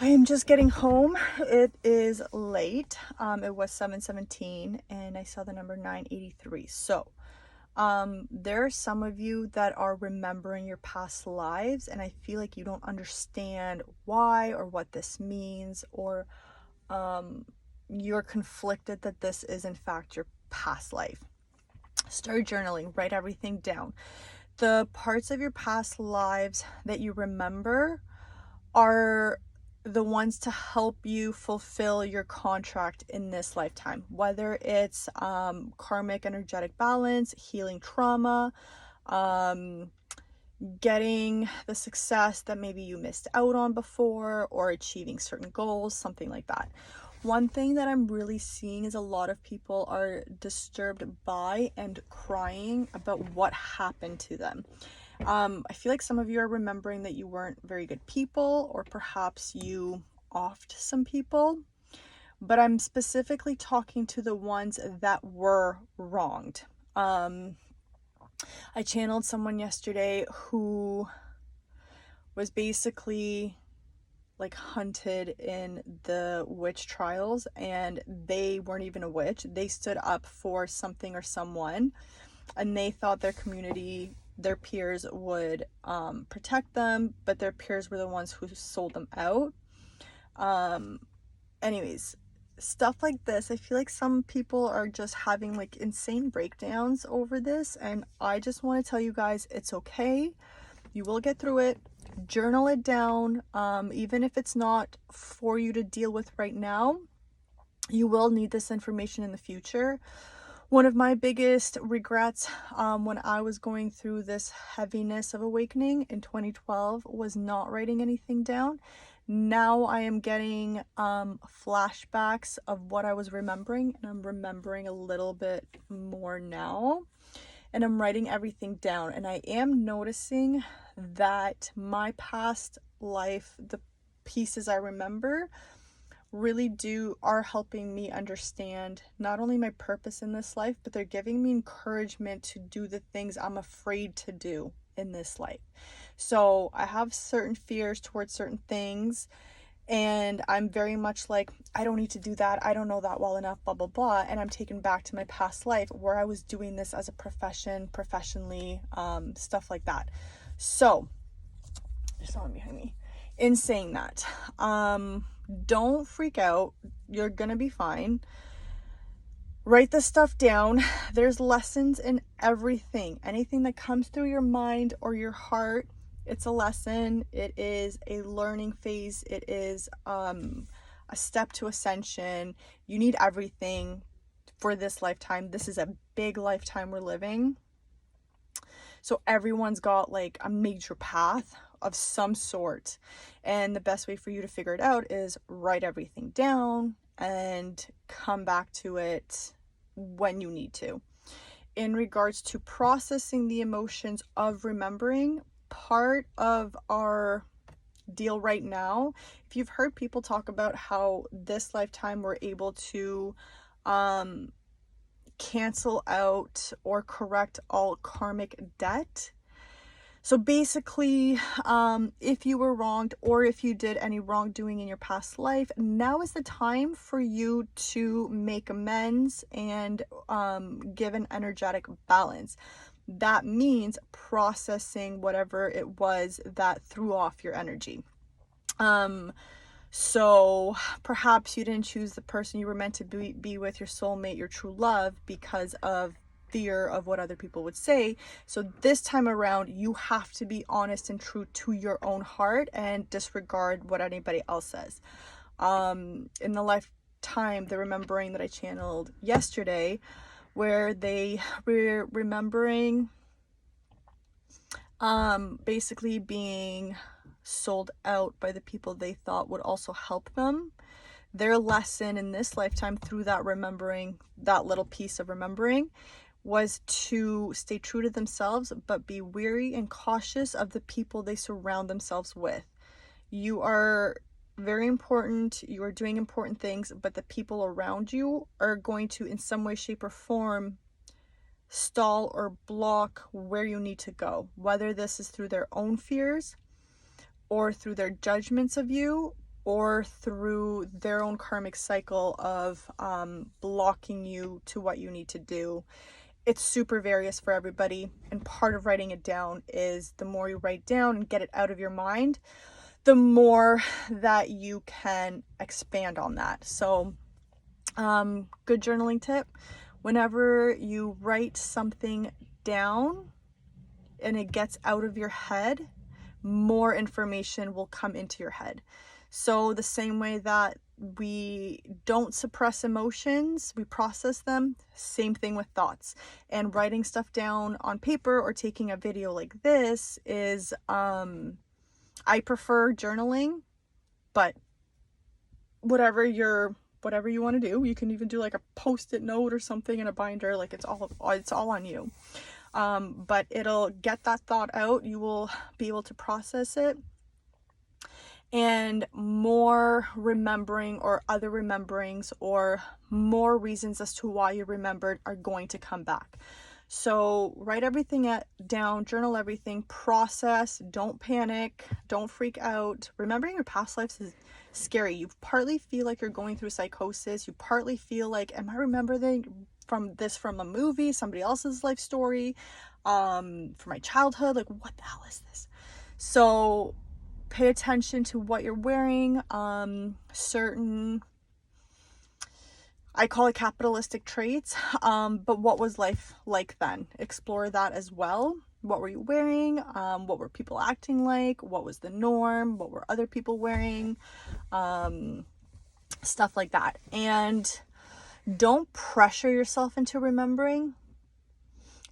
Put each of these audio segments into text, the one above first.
I am just getting home. It is late. It was 7:17 and I saw the number 983. So, there are some of you that are remembering your past lives, and I feel like you don't understand why or what this means, or you're conflicted that this is in fact your past life. Start journaling, write everything down. The parts of your past lives that you remember are the ones to help you fulfill your contract in this lifetime, whether it's karmic energetic balance, healing trauma, getting the success that maybe you missed out on before, or achieving certain goals, something like that. One thing that I'm really seeing is a lot of people are disturbed by and crying about what happened to them. I feel like some of you are remembering that you weren't very good people, or perhaps you offed some people, but I'm specifically talking to the ones that were wronged. I channeled someone yesterday who was basically like hunted in the witch trials, and they weren't even a witch. They stood up for something or someone, and they thought their community, their peers would protect them, but their peers were the ones who sold them out. Anyways, stuff like this, I feel like some people are just having like insane breakdowns over this, and I just want to tell you guys it's okay. You will get through it. Journal it down. Even if it's not for you to deal with right now, you will need this information in the future. One of my biggest regrets when I was going through this heaviness of awakening in 2012 was not writing anything down. Now I am getting flashbacks of what I was remembering, and I'm remembering a little bit more now, and I'm writing everything down, and I am noticing that my past life, the pieces I remember, really are helping me understand not only my purpose in this life, but they're giving me encouragement to do the things I'm afraid to do in this life. So I have certain fears towards certain things, and I'm very much like, I don't need to do that, I don't know that well enough, blah blah blah, and I'm taken back to my past life where I was doing this as a professionally, stuff like that. So there's someone behind me. In saying that, don't freak out. You're gonna be fine. Write this stuff down. There's lessons in everything. Anything that comes through your mind or your heart, it's a lesson. It is a learning phase. It is a step to ascension. You need everything for this lifetime. This is a big lifetime we're living. So everyone's got like a major path of some sort, and the best way for you to figure it out is write everything down and come back to it when you need to. In regards to processing the emotions of remembering, part of our deal right now, if you've heard people talk about how this lifetime we're able to cancel out or correct all karmic debt. So basically, if you were wronged, or if you did any wrongdoing in your past life, now is the time for you to make amends and give an energetic balance. That means processing whatever it was that threw off your energy. So perhaps you didn't choose the person you were meant to be with, your soulmate, your true love, because of fear of what other people would say. So this time around, you have to be honest and true to your own heart and disregard what anybody else says. In the lifetime, the remembering that I channeled yesterday, where they were remembering basically being sold out by the people they thought would also help them. Their lesson in this lifetime through that remembering, that little piece of remembering, was to stay true to themselves, but be wary and cautious of the people they surround themselves with. You are very important, you are doing important things, but the people around you are going to, in some way, shape, or form, stall or block where you need to go, whether this is through their own fears, or through their judgments of you, or through their own karmic cycle of blocking you to what you need to do. It's super various for everybody, and part of writing it down is the more you write down and get it out of your mind, the more that you can expand on that. So good journaling tip: whenever you write something down and it gets out of your head, more information will come into your head. So the same way that we don't suppress emotions, we process them, same thing with thoughts. And writing stuff down on paper or taking a video like this is, I prefer journaling, but whatever you want to do, you can even do like a post-it note or something in a binder. Like it's all on you. But it'll get that thought out. You will be able to process it, and more remembering or other rememberings or more reasons as to why you remembered are going to come back. So write everything down, journal everything, process, don't panic, don't freak out. Remembering your past lives is scary. You partly feel like you're going through psychosis. You partly feel like, am I remembering from a movie, somebody else's life story, from my childhood? Like, what the hell is this? So pay attention to what you're wearing, certain, I call it capitalistic traits, but what was life like then? Explore that as well. What were you wearing? What were people acting like? What was the norm? What were other people wearing? Stuff like that. And don't pressure yourself into remembering,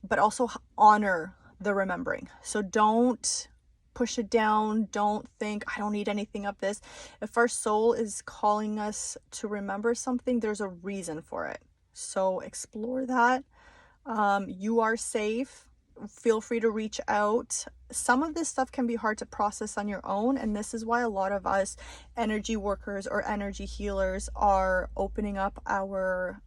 but also honor the remembering. So don't push it down. Don't think, I don't need anything of this. If our soul is calling us to remember something, there's a reason for it. So explore that. You are safe. Feel free to reach out. Some of this stuff can be hard to process on your own, and this is why a lot of us energy workers or energy healers are opening up our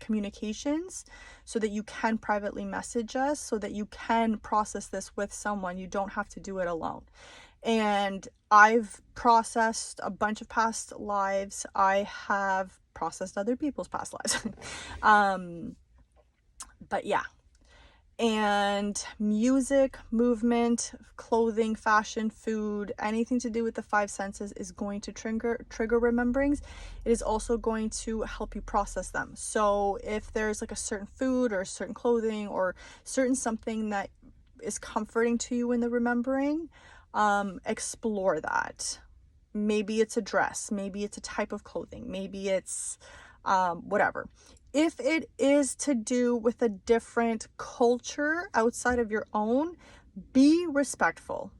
communications so that you can privately message us, so that you can process this with someone. You don't have to do it alone. And I've processed a bunch of past lives. I have processed other people's past lives. But yeah. And music, movement, clothing, fashion, food, anything to do with the five senses is going to trigger rememberings. It is also going to help you process them. So if there's like a certain food or certain clothing or certain something that is comforting to you in the remembering, explore that. Maybe it's a dress, maybe it's a type of clothing, maybe it's whatever. If it is to do with a different culture outside of your own, be respectful,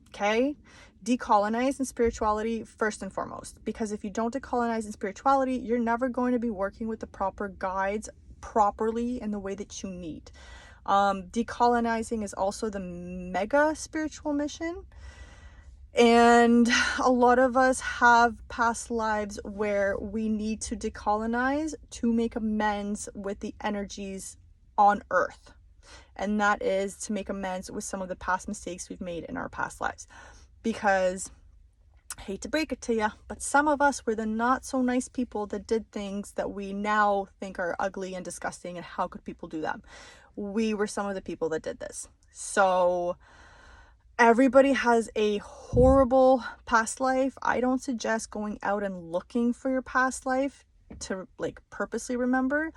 okay? Decolonize in spirituality first and foremost, because if you don't decolonize in spirituality, you're never going to be working with the proper guides properly in the way that you need. Decolonizing is also the mega spiritual mission. And a lot of us have past lives where we need to decolonize to make amends with the energies on Earth. And that is to make amends with some of the past mistakes we've made in our past lives. Because, I hate to break it to you, but some of us were the not so nice people that did things that we now think are ugly and disgusting, and how could people do them? We were some of the people that did this. So everybody has a horrible past life. I don't suggest going out and looking for your past life to like purposely remember.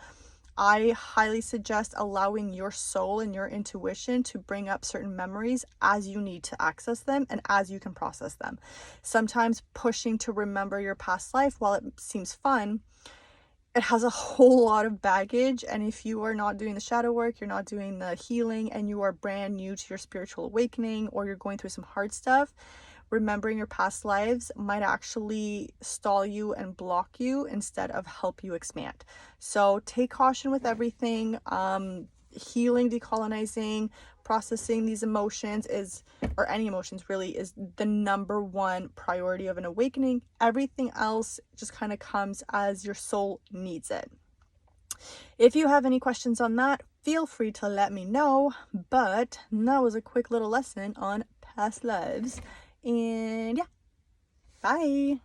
I highly suggest allowing your soul and your intuition to bring up certain memories as you need to access them and as you can process them. Sometimes pushing to remember your past life, while it seems fun, it has a whole lot of baggage. And if you are not doing the shadow work, you're not doing the healing, and you are brand new to your spiritual awakening, or you're going through some hard stuff, remembering your past lives might actually stall you and block you instead of help you expand. So take caution with everything. Healing, decolonizing, processing these emotions or any emotions really, is the number one priority of an awakening. Everything else just kind of comes as your soul needs it. If you have any questions on that, feel free to let me know. But that was a quick little lesson on past lives. And yeah. Bye.